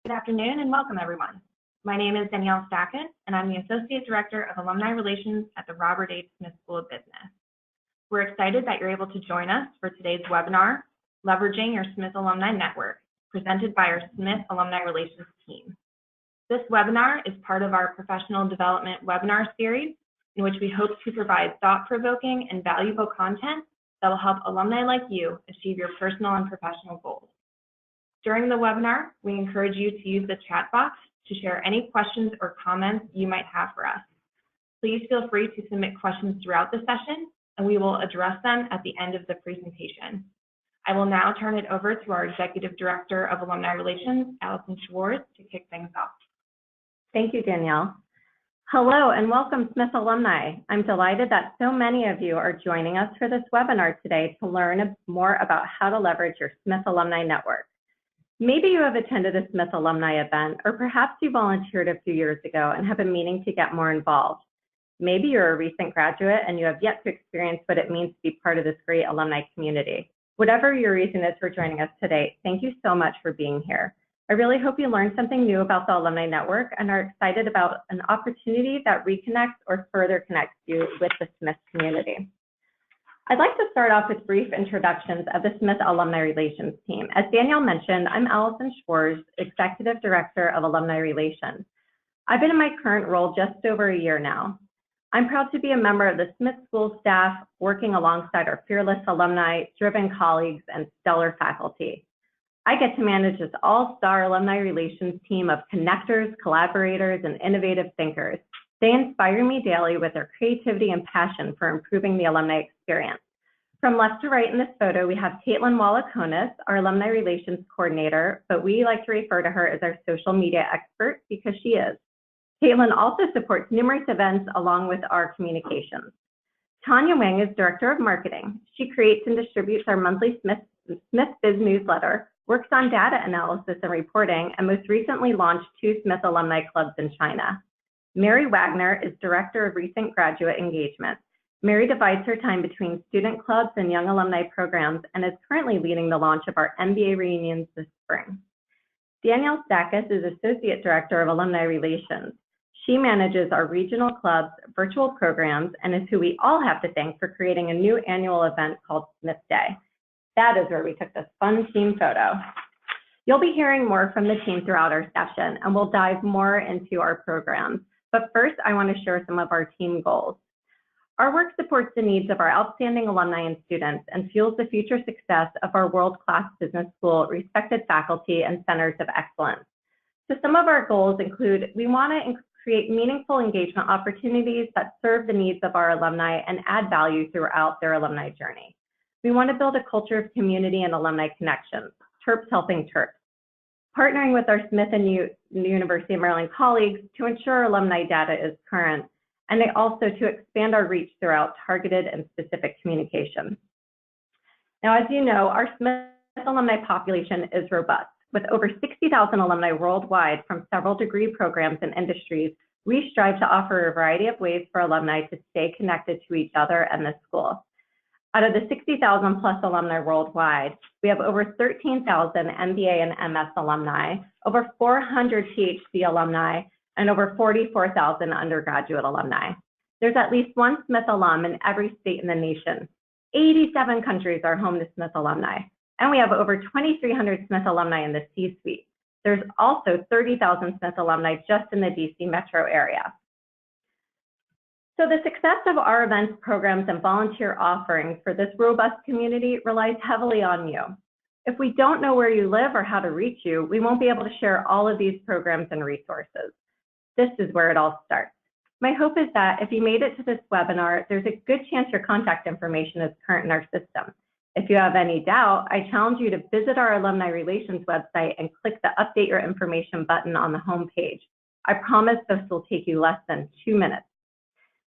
Good afternoon and welcome everyone. My name is Danielle Stackett and I'm the Associate Director of Alumni Relations at the Robert H. Smith School of Business. We're excited that you're able to join us for today's webinar, Leveraging Your Smith Alumni Network, presented by our Smith Alumni Relations team. This webinar is part of our professional development webinar series, in which we hope to provide thought-provoking and valuable content that will help alumni like you achieve your personal and professional goals. During the webinar, we encourage you to use the chat box to share any questions or comments you might have for us. Please feel free to submit questions throughout the session, and we will address them at the end of the presentation. I will now turn it over to our Executive Director of Alumni Relations, Allison Schwartz, to kick things off. Thank you, Danielle. Hello and welcome, Smith alumni. I'm delighted that so many of you are joining us for this webinar today to learn more about how to leverage your Smith Alumni Network. Maybe you have attended a Smith alumni event, or perhaps you volunteered a few years ago and have been meaning to get more involved. Maybe you're a recent graduate and you have yet to experience what it means to be part of this great alumni community. Whatever your reason is for joining us today, thank you so much for being here. I really hope you learned something new about the Alumni Network and are excited about an opportunity that reconnects or further connects you with the Smith community. I'd like to start off with brief introductions of the Smith Alumni Relations team. As Danielle mentioned, I'm Allison Schwartz, Executive Director of Alumni Relations. I've been in my current role just over a year now. I'm proud to be a member of the Smith School staff, working alongside our fearless alumni, driven colleagues, and stellar faculty. I get to manage this all-star alumni relations team of connectors, collaborators, and innovative thinkers. They inspire me daily with their creativity and passion for improving the alumni experience. From left to right in this photo, we have Caitlin Wallakonis, our Alumni Relations Coordinator, but we like to refer to her as our social media expert because she is. Caitlin also supports numerous events along with our communications. Tanya Wing is Director of Marketing. She creates and distributes our monthly Smith Biz newsletter, works on data analysis and reporting, and most recently launched 2 Smith alumni clubs in China. Mary Wagner is Director of Recent Graduate Engagement. Mary divides her time between student clubs and young alumni programs and is currently leading the launch of our MBA reunions this spring. Danielle Stackett is Associate Director of Alumni Relations. She manages our regional clubs, virtual programs, and is who we all have to thank for creating a new annual event called Smith Day. That is where we took this fun team photo. You'll be hearing more from the team throughout our session, and we'll dive more into our programs. But first, I want to share some of our team goals. Our work supports the needs of our outstanding alumni and students and fuels the future success of our world-class business school, respected faculty, and centers of excellence. So some of our goals include, we want to create meaningful engagement opportunities that serve the needs of our alumni and add value throughout their alumni journey. We want to build a culture of community and alumni connections, Terps helping Terps. Partnering with our Smith and University of Maryland colleagues to ensure alumni data is current, and also to expand our reach throughout targeted and specific communication. Now, as you know, our Smith alumni population is robust. With over 60,000 alumni worldwide from several degree programs and industries, we strive to offer a variety of ways for alumni to stay connected to each other and the school. Out of the 60,000 plus alumni worldwide, we have over 13,000 MBA and MS alumni, over 400 PhD alumni, and over 44,000 undergraduate alumni. There's at least one Smith alum in every state in the nation. 87 countries are home to Smith alumni, and we have over 2,300 Smith alumni in the C-suite. There's also 30,000 Smith alumni just in the DC metro area. So the success of our events, programs, and volunteer offerings for this robust community relies heavily on you. If we don't know where you live or how to reach you, we won't be able to share all of these programs and resources. This is where it all starts. My hope is that if you made it to this webinar, there's a good chance your contact information is current in our system. If you have any doubt, I challenge you to visit our Alumni Relations website and click the Update Your Information button on the home page. I promise this will take you less than 2 minutes.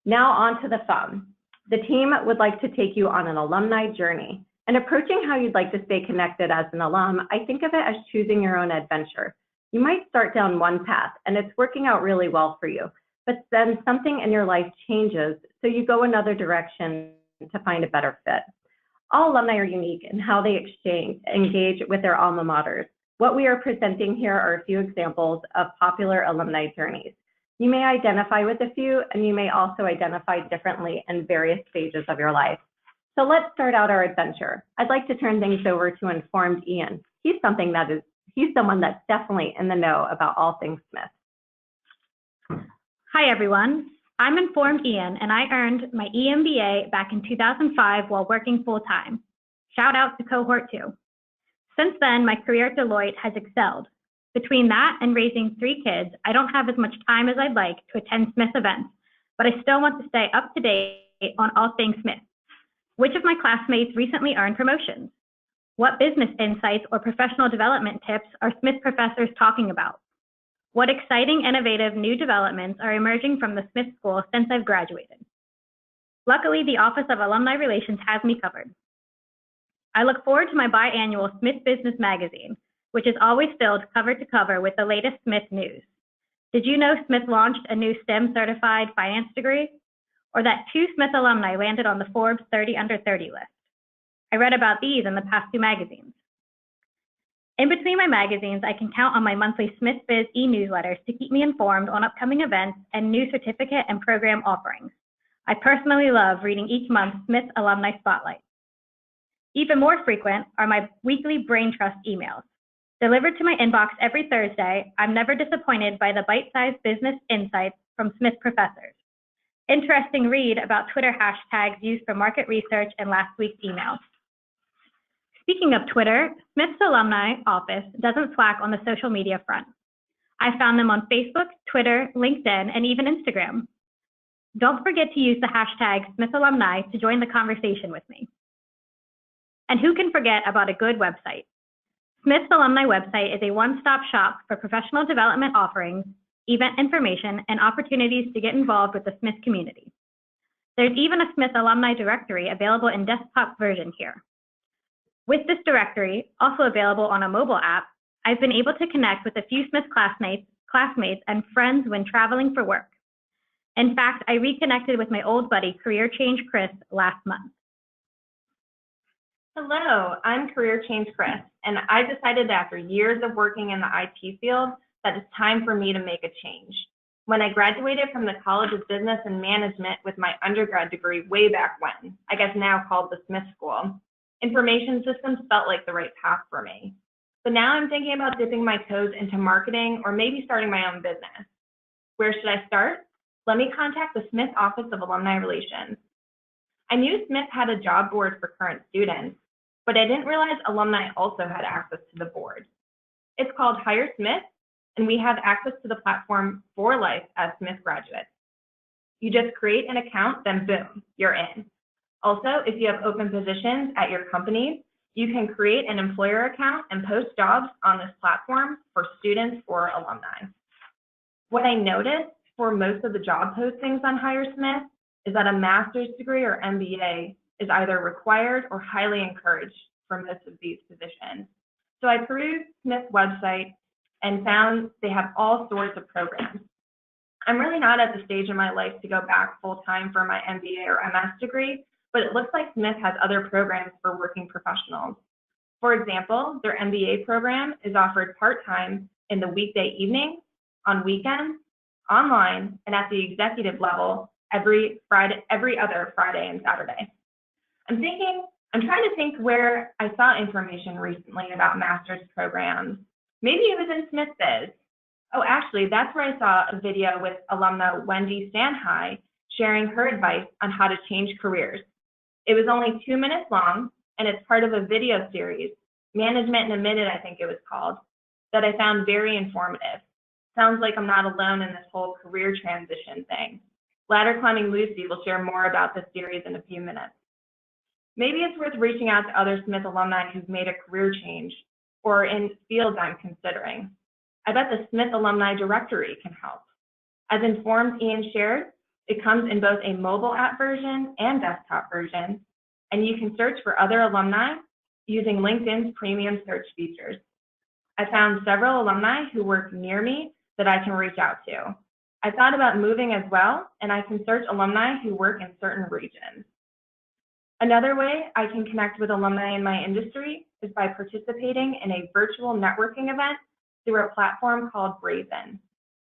Now on to the fun. The team would like to take you on an alumni journey. And approaching how you'd like to stay connected as an alum, I think of it as choosing your own adventure. You might start down one path and it's working out really well for you, but then something in your life changes, so you go another direction to find a better fit. All alumni are unique in how they engage with their alma maters. What we are presenting here are a few examples of popular alumni journeys. You may identify with a few, and you may also identify differently in various stages of your life. So let's start out our adventure. I'd like to turn things over to Informed Ian. He's someone that's definitely in the know about all things Smith. Hi, everyone. I'm Informed Ian, and I earned my EMBA back in 2005 while working full-time. Shout out to Cohort 2. Since then, my career at Deloitte has excelled. Between that and raising 3 kids, I don't have as much time as I'd like to attend Smith events, but I still want to stay up to date on all things Smith. Which of my classmates recently earned promotions? What business insights or professional development tips are Smith professors talking about? What exciting, innovative new developments are emerging from the Smith School since I've graduated? Luckily, the Office of Alumni Relations has me covered. I look forward to my biannual Smith Business Magazine, which is always filled cover to cover with the latest Smith news. Did you know Smith launched a new STEM certified finance degree? Or that 2 Smith alumni landed on the Forbes 30 Under 30 list? I read about these in the past 2 magazines. In between my magazines, I can count on my monthly Smith Biz e-newsletters to keep me informed on upcoming events and new certificate and program offerings. I personally love reading each month's Smith Alumni Spotlight. Even more frequent are my weekly Brain Trust emails. Delivered to my inbox every Thursday, I'm never disappointed by the bite-sized business insights from Smith professors. Interesting read about Twitter hashtags used for market research in last week's email. Speaking of Twitter, Smith's alumni office doesn't slack on the social media front. I found them on Facebook, Twitter, LinkedIn, and even Instagram. Don't forget to use the hashtag SmithAlumni to join the conversation with me. And who can forget about a good website? Smith's alumni website is a one-stop shop for professional development offerings, event information, and opportunities to get involved with the Smith community. There's even a Smith alumni directory available in desktop version here. With this directory, also available on a mobile app, I've been able to connect with a few Smith classmates and friends when traveling for work. In fact, I reconnected with my old buddy, Career Change Chris, last month. Hello, I'm Career Change Chris, and I decided that after years of working in the IT field that it's time for me to make a change. When I graduated from the College of Business and Management with my undergrad degree way back when, I guess now called the Smith School, information systems felt like the right path for me. But now I'm thinking about dipping my toes into marketing or maybe starting my own business. Where should I start? Let me contact the Smith Office of Alumni Relations. I knew Smith had a job board for current students, but I didn't realize alumni also had access to the board. It's called Hire Smith, and we have access to the platform for life as Smith graduates. You just create an account, then boom, you're in. Also, if you have open positions at your company, you can create an employer account and post jobs on this platform for students or alumni. What I noticed for most of the job postings on Hire Smith is that a master's degree or MBA is either required or highly encouraged for most of these positions. So I perused Smith's website and found they have all sorts of programs. I'm really not at the stage in my life to go back full-time for my MBA or MS degree, but it looks like Smith has other programs for working professionals. For example, their MBA program is offered part-time in the weekday evening, on weekends, online, and at the executive level every other Friday and Saturday. I'm trying to think where I saw information recently about master's programs. Maybe it was in Smith Biz. Oh, actually, that's where I saw a video with alumna Wendy Stanhigh sharing her advice on how to change careers. It was only 2 minutes long, and it's part of a video series, Management in a Minute, I think it was called, that I found very informative. Sounds like I'm not alone in this whole career transition thing. Ladder Climbing Lucy will share more about this series in a few minutes. Maybe it's worth reaching out to other Smith alumni who've made a career change or in fields I'm considering. I bet the Smith Alumni Directory can help. As Informed Ian shared, it comes in both a mobile app version and desktop version, and you can search for other alumni using LinkedIn's premium search features. I found several alumni who work near me that I can reach out to. I thought about moving as well, and I can search alumni who work in certain regions. Another way I can connect with alumni in my industry is by participating in a virtual networking event through a platform called Brazen.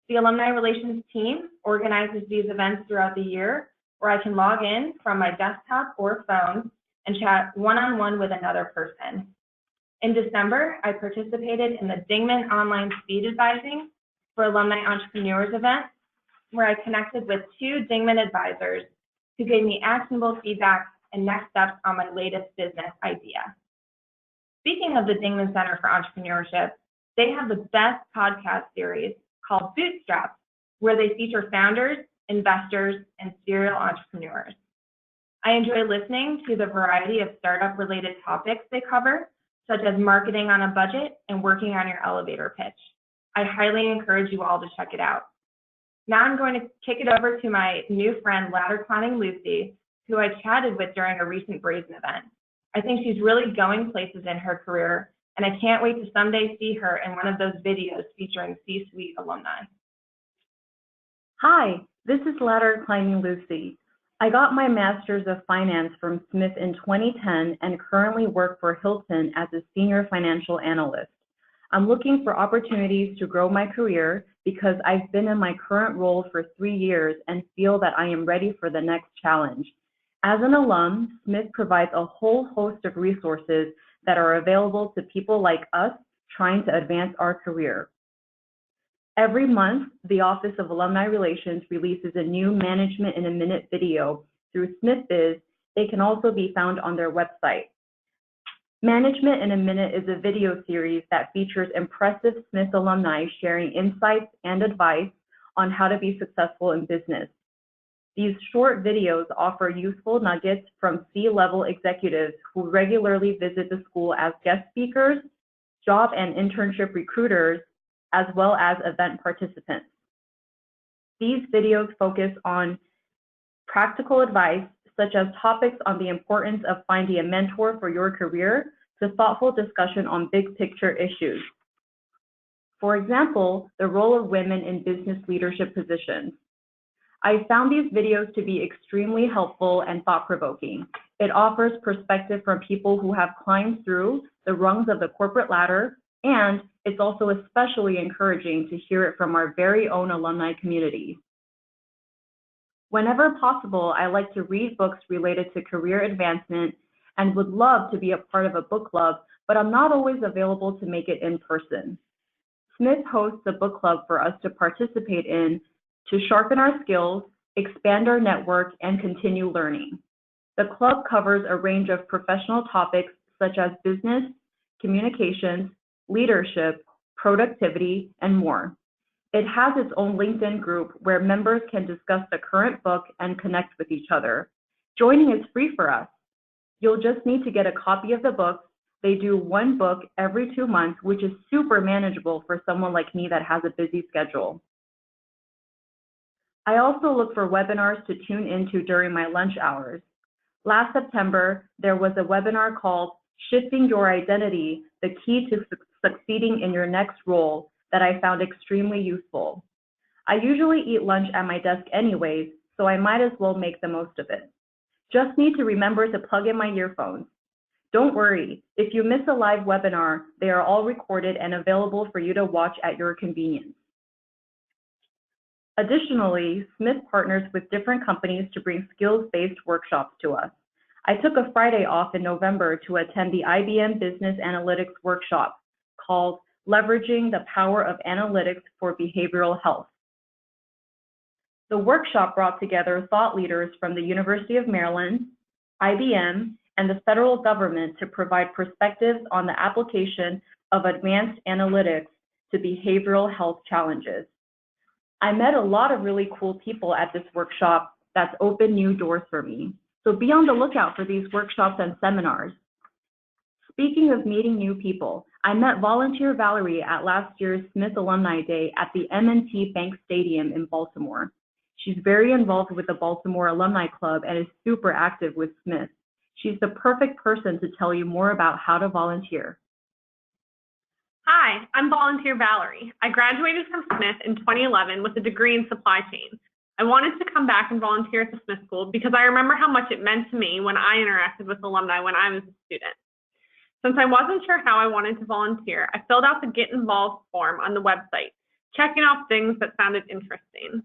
The Alumni Relations team organizes these events throughout the year where I can log in from my desktop or phone and chat one-on-one with another person. In December, I participated in the Dingman Online Speed Advising for Alumni Entrepreneurs event, where I connected with 2 Dingman advisors who gave me actionable feedback and next steps on my latest business idea. Speaking of the Dingman Center for Entrepreneurship, they have the best podcast series called Bootstrap, where they feature founders, investors, and serial entrepreneurs. I enjoy listening to the variety of startup-related topics they cover, such as marketing on a budget and working on your elevator pitch. I highly encourage you all to check it out. Now I'm going to kick it over to my new friend, ladder climbing Lucy, who I chatted with during a recent Brazen event. I think she's really going places in her career, and I can't wait to someday see her in one of those videos featuring C-suite alumni. Hi, this is ladder climbing Lucy. I got my Master's of Finance from Smith in 2010 and currently work for Hilton as a senior financial analyst. I'm looking for opportunities to grow my career because I've been in my current role for 3 years and feel that I am ready for the next challenge. As an alum, Smith provides a whole host of resources that are available to people like us trying to advance our career. Every month, the Office of Alumni Relations releases a new Management in a Minute video through SmithBiz. They can also be found on their website. Management in a Minute is a video series that features impressive Smith alumni sharing insights and advice on how to be successful in business. These short videos offer useful nuggets from C-level executives who regularly visit the school as guest speakers, job and internship recruiters, as well as event participants. These videos focus on practical advice, such as topics on the importance of finding a mentor for your career, to thoughtful discussion on big picture issues. For example, the role of women in business leadership positions. I found these videos to be extremely helpful and thought-provoking. It offers perspective from people who have climbed through the rungs of the corporate ladder, and it's also especially encouraging to hear it from our very own alumni community. Whenever possible, I like to read books related to career advancement and would love to be a part of a book club, but I'm not always available to make it in person. Smith hosts a book club for us to participate in to sharpen our skills, expand our network, and continue learning. The club covers a range of professional topics such as business, communications, leadership, productivity, and more. It has its own LinkedIn group where members can discuss the current book and connect with each other. Joining is free for us. You'll just need to get a copy of the book. They do one book every 2 months, which is super manageable for someone like me that has a busy schedule. I also look for webinars to tune into during my lunch hours. Last September, there was a webinar called Shifting Your Identity, the Key to Succeeding in Your Next Role that I found extremely useful. I usually eat lunch at my desk anyways, so I might as well make the most of it. Just need to remember to plug in my earphones. Don't worry, if you miss a live webinar, they are all recorded and available for you to watch at your convenience. Additionally, Smith partners with different companies to bring skills-based workshops to us. I took a Friday off in November to attend the IBM Business Analytics workshop called Leveraging the Power of Analytics for Behavioral Health. The workshop brought together thought leaders from the University of Maryland, IBM, and the federal government to provide perspectives on the application of advanced analytics to behavioral health challenges. I met a lot of really cool people at this workshop that's opened new doors for me. So be on the lookout for these workshops and seminars. Speaking of meeting new people, I met volunteer Valerie at last year's Smith Alumni Day at the M&T Bank Stadium in Baltimore. She's very involved with the Baltimore Alumni Club and is super active with Smith. She's the perfect person to tell you more about how to volunteer. Hi, I'm volunteer Valerie. I graduated from Smith in 2011 with a degree in supply chain. I wanted to come back and volunteer at the Smith School because I remember how much it meant to me when I interacted with alumni when I was a student. Since I wasn't sure how I wanted to volunteer, I filled out the Get Involved form on the website, checking off things that sounded interesting.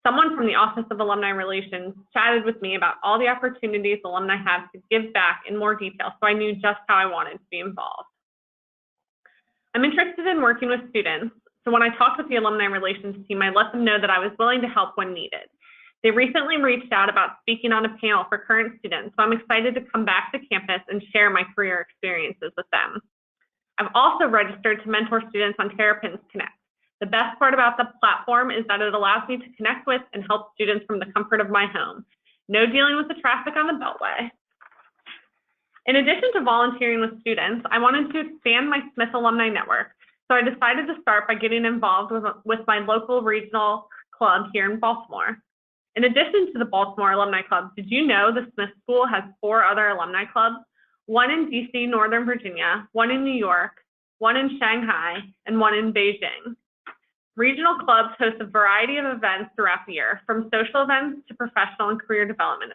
Someone from the Office of Alumni Relations chatted with me about all the opportunities alumni have to give back in more detail, so I knew just how I wanted to be involved. I'm interested in working with students, so when I talked with the Alumni Relations team, I let them know that I was willing to help when needed. They recently reached out about speaking on a panel for current students, so I'm excited to come back to campus and share my career experiences with them. I've also registered to mentor students on Terrapins Connect. The best part about the platform is that it allows me to connect with and help students from the comfort of my home. No dealing with the traffic on the Beltway. In addition to volunteering with students, I wanted to expand my Smith Alumni Network, so I decided to start by getting involved with my local regional club here in Baltimore. In addition to the Baltimore Alumni Club, did you know the Smith School has 4 other alumni clubs? One in DC, Northern Virginia, one in New York, one in Shanghai, and one in Beijing. Regional clubs host a variety of events throughout the year, from social events to professional and career development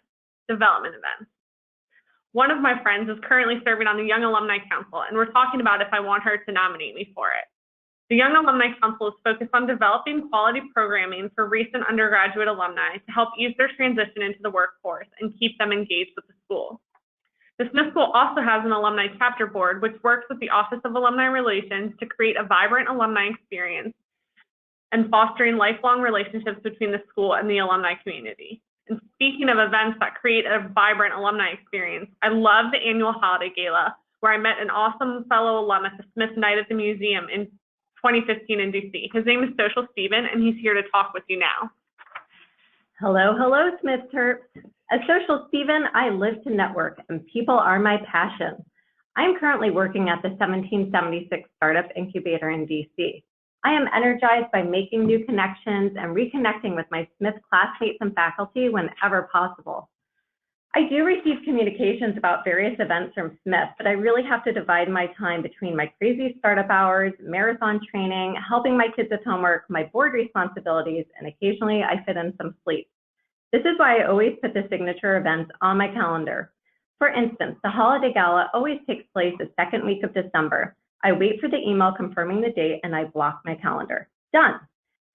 events. One of my friends is currently serving on the Young Alumni Council, and we're talking about if I want her to nominate me for it. The Young Alumni Council is focused on developing quality programming for recent undergraduate alumni to help ease their transition into the workforce and keep them engaged with the school. The Smith School also has an alumni chapter board, which works with the Office of Alumni Relations to create a vibrant alumni experience and fostering lifelong relationships between the school and the alumni community. And speaking of events that create a vibrant alumni experience, I love the annual holiday gala, where I met an awesome fellow alum at the Smith Night at the Museum in 2015 in DC. His name is Social Steven, and he's here to talk with you now. Hello, hello, Smith Terps. As Social Steven, I live to network, and people are my passion. I'm currently working at the 1776 Startup Incubator in DC. I am energized by making new connections and reconnecting with my Smith classmates and faculty whenever possible. I do receive communications about various events from Smith, but I really have to divide my time between my crazy startup hours, marathon training, helping my kids with homework, my board responsibilities, and occasionally I fit in some sleep. This is why I always put the signature events on my calendar. For instance, the Holiday Gala always takes place the second week of December. I wait for the email confirming the date and I block my calendar. Done.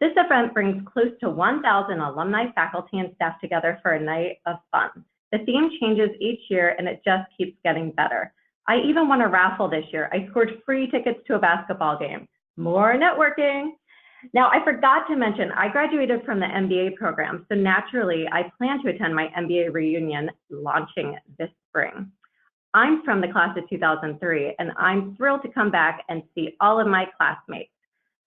This event brings close to 1,000 alumni, faculty, and staff together for a night of fun. The theme changes each year and it just keeps getting better. I even won a raffle this year. I scored free tickets to a basketball game. More networking. Now, I forgot to mention, I graduated from the MBA program, so naturally, I plan to attend my MBA reunion launching this spring. I'm from the class of 2003, and I'm thrilled to come back and see all of my classmates.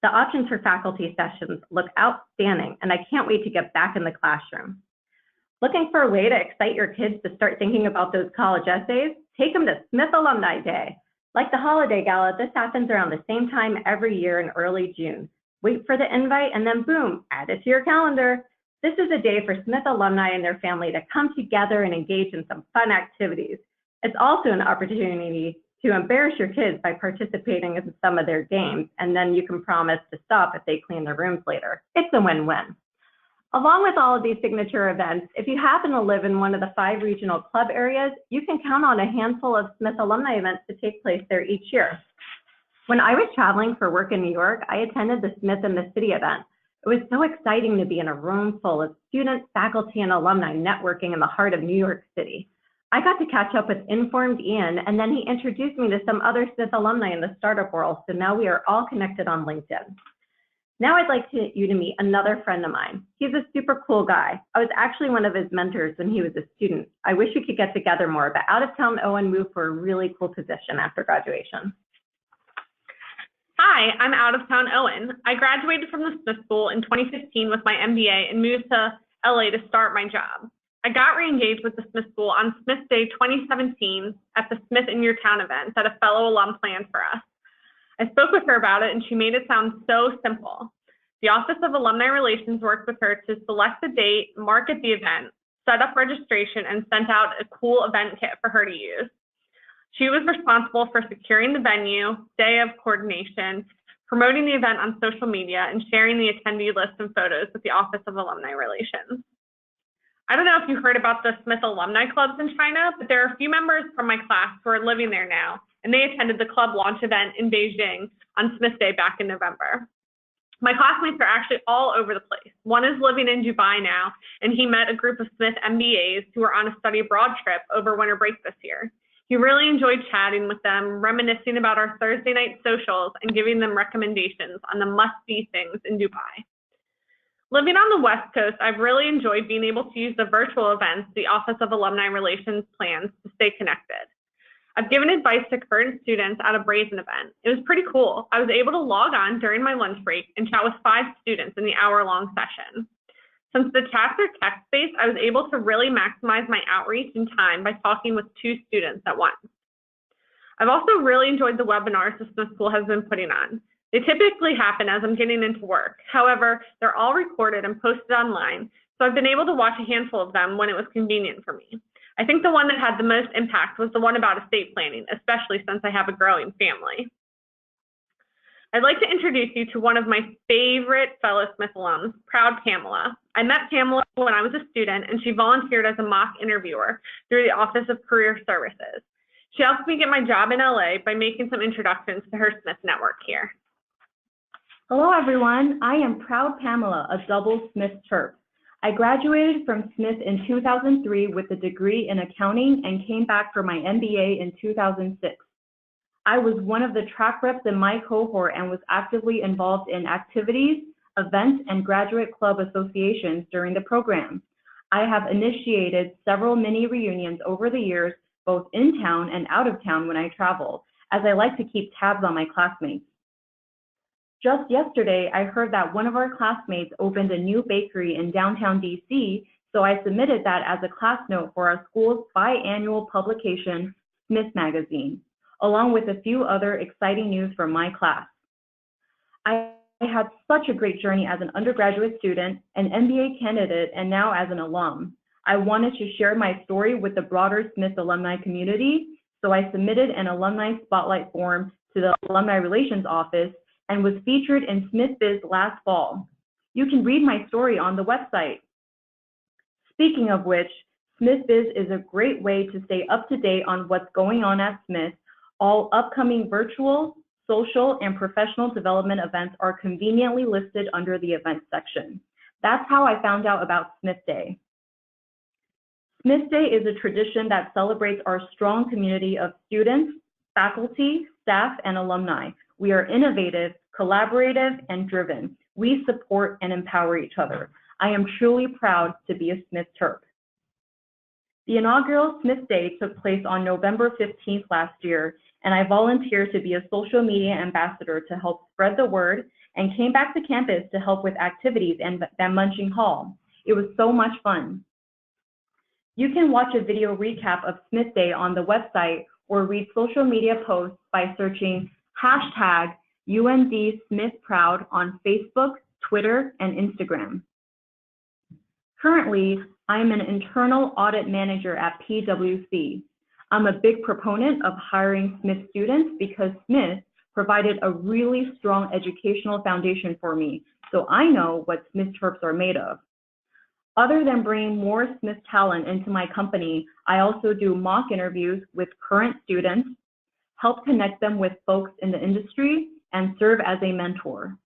The options for faculty sessions look outstanding, and I can't wait to get back in the classroom. Looking for a way to excite your kids to start thinking about those college essays? Take them to Smith Alumni Day. Like the Holiday Gala, this happens around the same time every year in early June. Wait for the invite and then boom, add it to your calendar. This is a day for Smith alumni and their family to come together and engage in some fun activities. It's also an opportunity to embarrass your kids by participating in some of their games, and then you can promise to stop if they clean their rooms later. It's a win-win. Along with all of these signature events, if you happen to live in one of the 5 regional club areas, you can count on a handful of Smith alumni events to take place there each year. When I was traveling for work in New York, I attended the Smith in the City event. It was so exciting to be in a room full of students, faculty, and alumni networking in the heart of New York City. I got to catch up with Informed Ian, and then he introduced me to some other Smith alumni in the startup world, so now we are all connected on LinkedIn. Now I'd like you to meet another friend of mine. He's a super cool guy. I was actually one of his mentors when he was a student. I wish we could get together more, but out-of-town Owen moved for a really cool position after graduation. Hi, I'm out-of-town Owen. I graduated from the Smith School in 2015 with my MBA and moved to LA to start my job. I got re-engaged with the Smith School on Smith Day 2017 at the Smith in Your Town event that a fellow alum planned for us. I spoke with her about it and she made it sound so simple. The Office of Alumni Relations worked with her to select the date, market the event, set up registration, and sent out a cool event kit for her to use. She was responsible for securing the venue, day of coordination, promoting the event on social media, and sharing the attendee list and photos with the Office of Alumni Relations. I don't know if you heard about the Smith alumni clubs in China, but there are a few members from my class who are living there now, and they attended the club launch event in Beijing on Smith Day back in November. My classmates are actually all over the place. One is living in Dubai now, and he met a group of Smith MBAs who were on a study abroad trip over winter break this year. He really enjoyed chatting with them, reminiscing about our Thursday night socials, and giving them recommendations on the must-see things in Dubai. Living on the West Coast, I've really enjoyed being able to use the virtual events the Office of Alumni Relations plans to stay connected. I've given advice to current students at a Brazen event. It was pretty cool. I was able to log on during my lunch break and chat with 5 students in the hour-long session. Since the chats are text-based, I was able to really maximize my outreach and time by talking with 2 students at once. I've also really enjoyed the webinars the Smith School has been putting on. They typically happen as I'm getting into work. However, they're all recorded and posted online, so I've been able to watch a handful of them when it was convenient for me. I think the one that had the most impact was the one about estate planning, especially since I have a growing family. I'd like to introduce you to one of my favorite fellow Smith alums, Proud Pamela. I met Pamela when I was a student, and she volunteered as a mock interviewer through the Office of Career Services. She helped me get my job in LA by making some introductions to her Smith network here. Hello, everyone. I am Proud Pamela, a double Smith Terp. I graduated from Smith in 2003 with a degree in accounting and came back for my MBA in 2006. I was one of the track reps in my cohort and was actively involved in activities, events, and graduate club associations during the program. I have initiated several mini reunions over the years, both in town and out of town when I travel, as I like to keep tabs on my classmates. Just yesterday, I heard that one of our classmates opened a new bakery in downtown DC, so I submitted that as a class note for our school's biannual publication, Smith Magazine, along with a few other exciting news from my class. I had such a great journey as an undergraduate student, an MBA candidate, and now as an alum. I wanted to share my story with the broader Smith alumni community, so I submitted an alumni spotlight form to the Alumni Relations Office and was featured in Smith Biz last fall. You can read my story on the website. Speaking of which, Smith Biz is a great way to stay up to date on what's going on at Smith. All upcoming virtual, social, and professional development events are conveniently listed under the events section. That's how I found out about Smith Day. Smith Day is a tradition that celebrates our strong community of students, faculty, staff, and alumni. We are innovative, collaborative, and driven. We support and empower each other. I am truly proud to be a Smith Terp. The inaugural Smith Day took place on November 15th last year, and I volunteered to be a social media ambassador to help spread the word and came back to campus to help with activities and Munching Hall. It was so much fun. You can watch a video recap of Smith Day on the website or read social media posts by searching #UNDSmithProud on Facebook, Twitter, and Instagram. Currently, I am an internal audit manager at PwC. I'm a big proponent of hiring Smith students because Smith provided a really strong educational foundation for me, so I know what Smith Terps are made of. Other than bringing more Smith talent into my company, I also do mock interviews with current students, help connect them with folks in the industry, and serve as a mentor.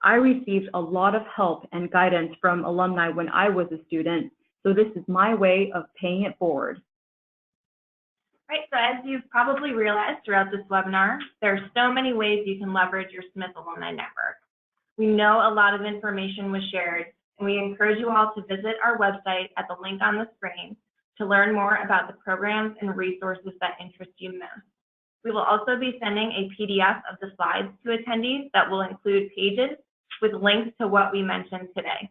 I received a lot of help and guidance from alumni when I was a student, so this is my way of paying it forward. Right, so as you've probably realized throughout this webinar, there are so many ways you can leverage your Smith alumni network. We know a lot of information was shared, and we encourage you all to visit our website at the link on the screen to learn more about the programs and resources that interest you most. We will also be sending a PDF of the slides to attendees that will include pages with links to what we mentioned today.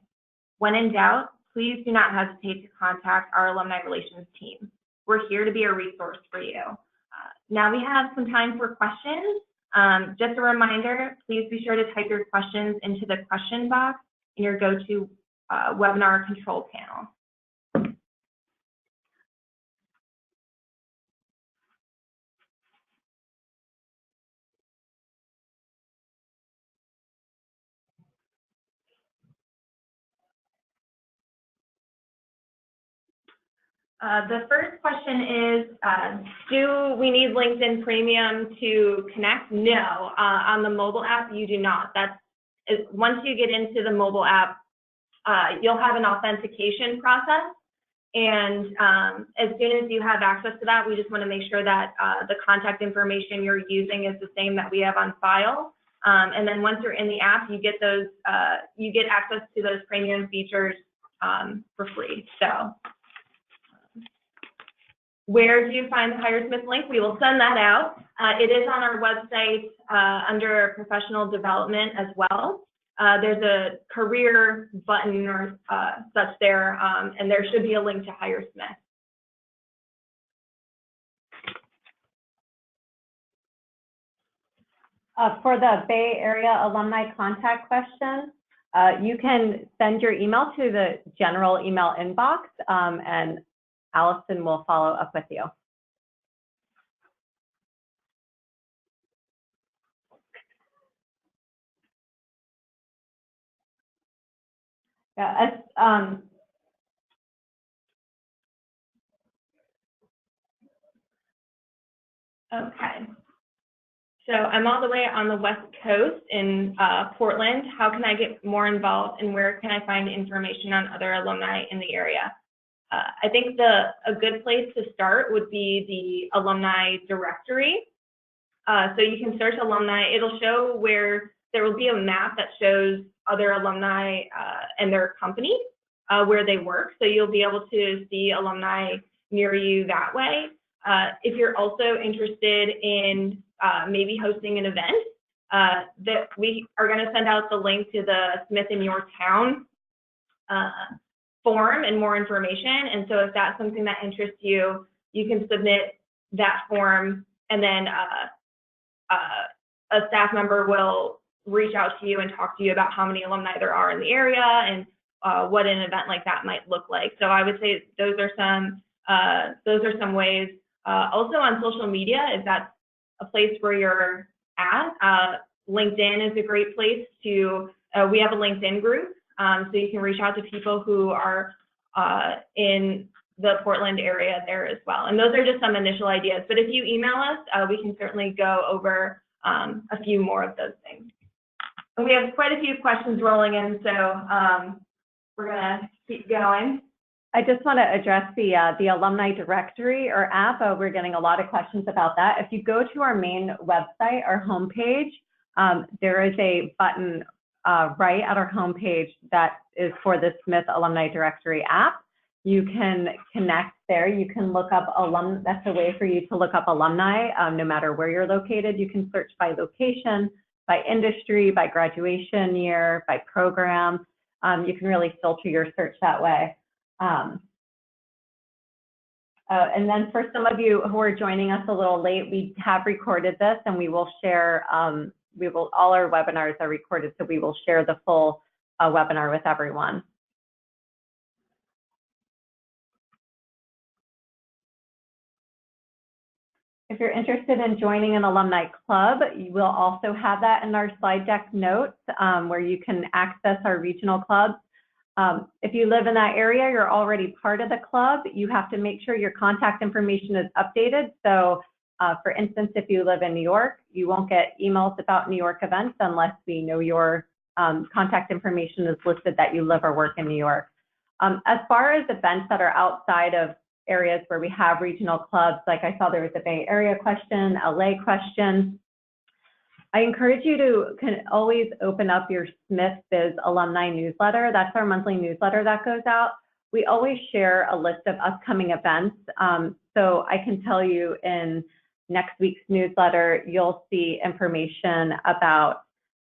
When in doubt, please do not hesitate to contact our Alumni Relations team. We're here to be a resource for you. Now we have some time for questions. Just a reminder, please be sure to type your questions into the question box in your go-to webinar control panel. The first question is, do we need LinkedIn Premium to connect? No, on the mobile app, you do not. Once you get into the mobile app, you'll have an authentication process. And as soon as you have access to that, we just want to make sure that the contact information you're using is the same that we have on file. And then once you're in the app, you get access to those premium features for free. So where do you find the HireSmith link? We will send that out. It is on our website under professional development as well. There's a career button or such there, and there should be a link to HireSmith. For the Bay Area alumni contact question, you can send your email to the general email inbox, and Allison will follow up with you. Yeah, Okay. So I'm all the way on the West Coast in Portland. How can I get more involved, and where can I find information on other alumni in the area? I think a good place to start would be the alumni directory. So you can search alumni. It'll show where there will be a map that shows other alumni and their company where they work. So you'll be able to see alumni near you that way. If you're also interested in maybe hosting an event, that we are going to send out the link to the Smith in Your Town form and more information. And so if that's something that interests you, you can submit that form, and then a staff member will reach out to you and talk to you about how many alumni there are in the area and what an event like that might look like. So I would say those are some ways. Also on social media, if that's a place where you're at, LinkedIn is a great place to, we have a LinkedIn group, so you can reach out to people who are in the Portland area there as well. And those are just some initial ideas, but if you email us, we can certainly go over a few more of those things. And we have quite a few questions rolling in, so we're gonna keep going. I just want to address the alumni directory or app. We're getting a lot of questions about that. If you go to our main website, our homepage, there is a button right at our homepage that is for the Smith Alumni Directory app. You can connect there. You can look up that's a way for you to look up alumni no matter where you're located. You can search by location, by industry, by graduation year, by program. You can really filter your search that way. And then for some of you who are joining us a little late, we have recorded this, and we will share, all our webinars are recorded, so we will share the full webinar with everyone. If you're interested in joining an alumni club, you will also have that in our slide deck notes where you can access our regional clubs. If you live in that area, you're already part of the club. You have to make sure your contact information is updated. So for instance, if you live in New York, you won't get emails about New York events unless we know your contact information is listed that you live or work in New York. As far as events that are outside of areas where we have regional clubs, like I saw there was a Bay Area question, LA question. I encourage you to always open up your Smith Biz alumni newsletter. That's our monthly newsletter that goes out. We always share a list of upcoming events. So I can tell you in next week's newsletter, you'll see information about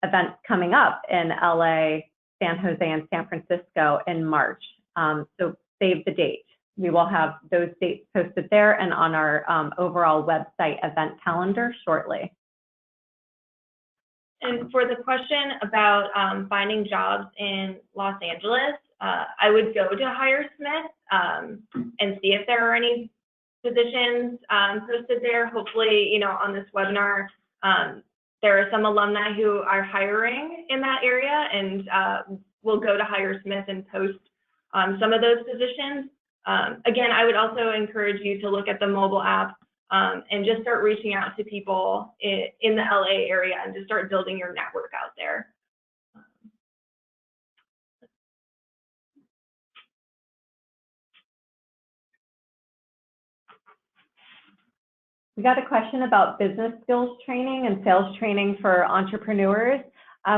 events coming up in LA, San Jose, and San Francisco in March. So save the date. We will have those dates posted there and on our overall website event calendar shortly. And for the question about finding jobs in Los Angeles, I would go to HireSmith and see if there are any positions posted there. Hopefully, on this webinar, there are some alumni who are hiring in that area, and we'll go to HireSmith and post some of those positions. Again, I would also encourage you to look at the mobile app and just start reaching out to people in the LA area and just start building your network out there. We got a question about business skills training and sales training for entrepreneurs.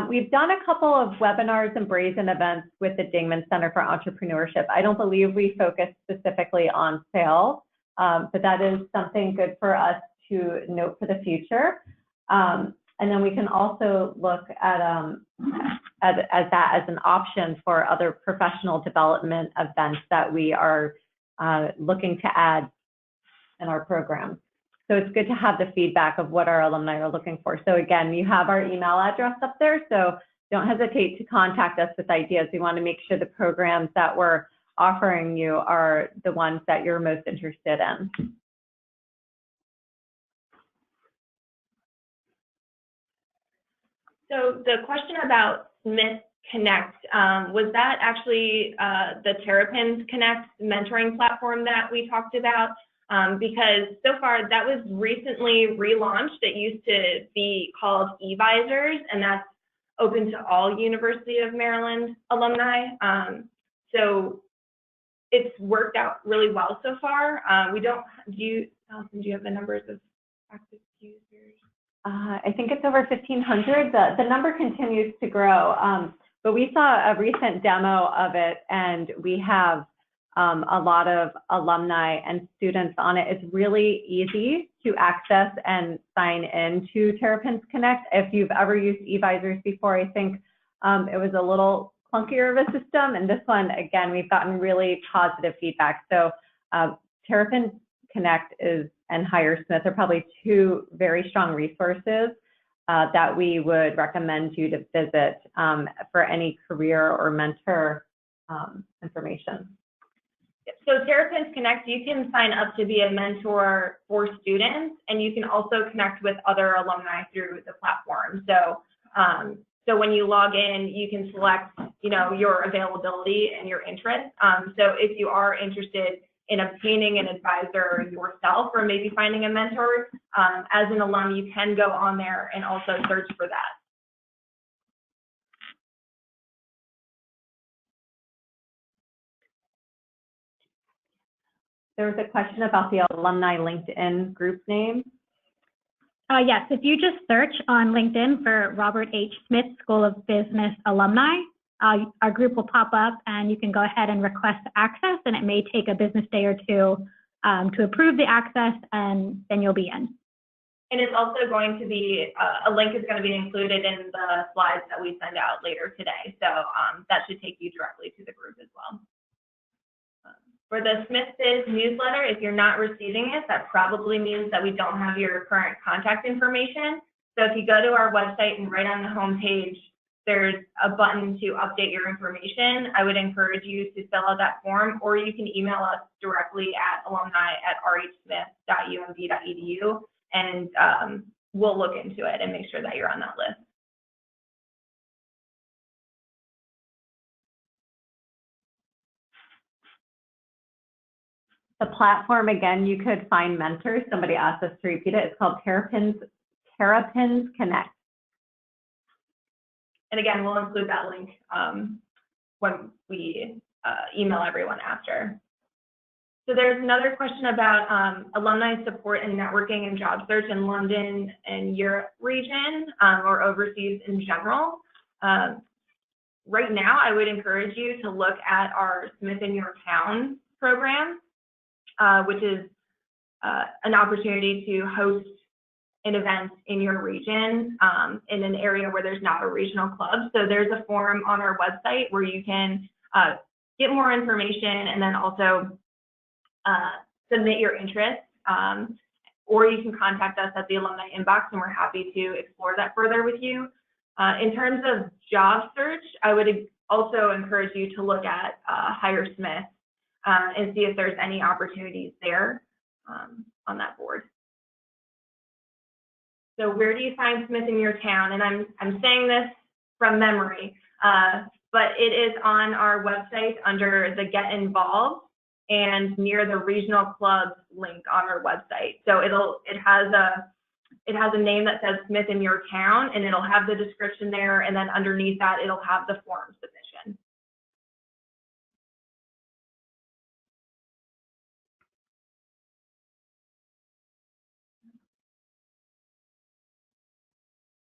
We've done a couple of webinars and brazen events with the Dingman Center for Entrepreneurship. I don't believe we focus specifically on sales, but that is something good for us to note for the future. And then we can also look at that as an option for other professional development events that we are looking to add in our program. So it's good to have the feedback of what our alumni are looking for. So again, you have our email address up there, so don't hesitate to contact us with ideas. We want to make sure the programs that we're offering you are the ones that you're most interested in. So the question about Smith Connect, was that actually the Terrapins Connect mentoring platform that we talked about? Because so far that was recently relaunched. It used to be called eVisors, and that's open to all University of Maryland alumni. So it's worked out really well so far. Allison, do you have the numbers of active users? I think it's over 1,500. The number continues to grow, but we saw a recent demo of it, and we have a lot of alumni and students on it. It's really easy to access and sign in to Terrapins Connect. If you've ever used eVisors before, I think it was a little clunkier of a system, and this one, again, we've gotten really positive feedback. So Terrapins Connect and Hire Smith are probably two very strong resources that we would recommend you to visit for any career or mentor information. So Terrapins Connect, you can sign up to be a mentor for students, and you can also connect with other alumni through the platform. So, so when you log in, you can select, your availability and your interest. So if you are interested in obtaining an advisor yourself, or maybe finding a mentor, as an alum, you can go on there and also search for that. There was a question about the alumni LinkedIn group name. Yes, if you just search on LinkedIn for Robert H. Smith School of Business Alumni, our group will pop up, and you can go ahead and request access, and it may take a business day or two to approve the access, and then you'll be in. And it's also going to be, a link is going to be included in the slides that we send out later today. So that should take you directly to the group as well. For the Smith Biz newsletter, if you're not receiving it, that probably means that we don't have your current contact information. So if you go to our website and right on the home page, there's a button to update your information. I would encourage you to fill out that form, or you can email us directly at alumni@rhsmith.umd.edu, and we'll look into it and make sure that you're on that list. The platform, again, you could find mentors. Somebody asked us to repeat it. It's called Terrapins Connect. And again, we'll include that link when we email everyone after. So there's another question about alumni support and networking and job search in London and Europe region, or overseas in general. Right now, I would encourage you to look at our Smith in Your Town program, which is an opportunity to host an event in your region in an area where there's not a regional club. So there's a form on our website where you can get more information, and then also submit your interest, or you can contact us at the alumni inbox, and we're happy to explore that further with you. In terms of job search, I would also encourage you to look at Hire Smith and see if there's any opportunities there on that board. So where do you find Smith in your town? And I'm saying this from memory, but it is on our website under the Get Involved, and near the regional clubs link on our website. So it has a name that says Smith in your town, and it'll have the description there, and then underneath that it'll have the form submission.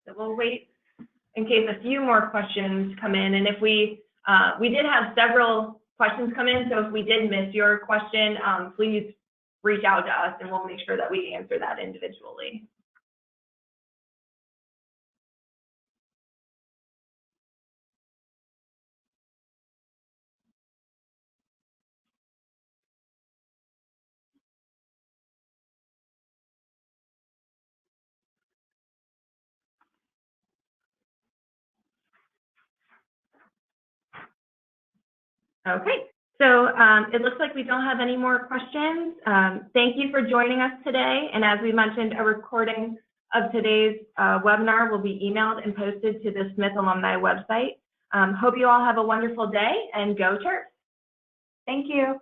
So we'll wait in case a few more questions come in, and if we did have several questions come in, so if we did miss your question, please reach out to us and we'll make sure that we answer that individually. Okay, so it looks like we don't have any more questions. Thank you for joining us today. And as we mentioned, a recording of today's webinar will be emailed and posted to the Smith Alumni website. Hope you all have a wonderful day and go Terps. Thank you.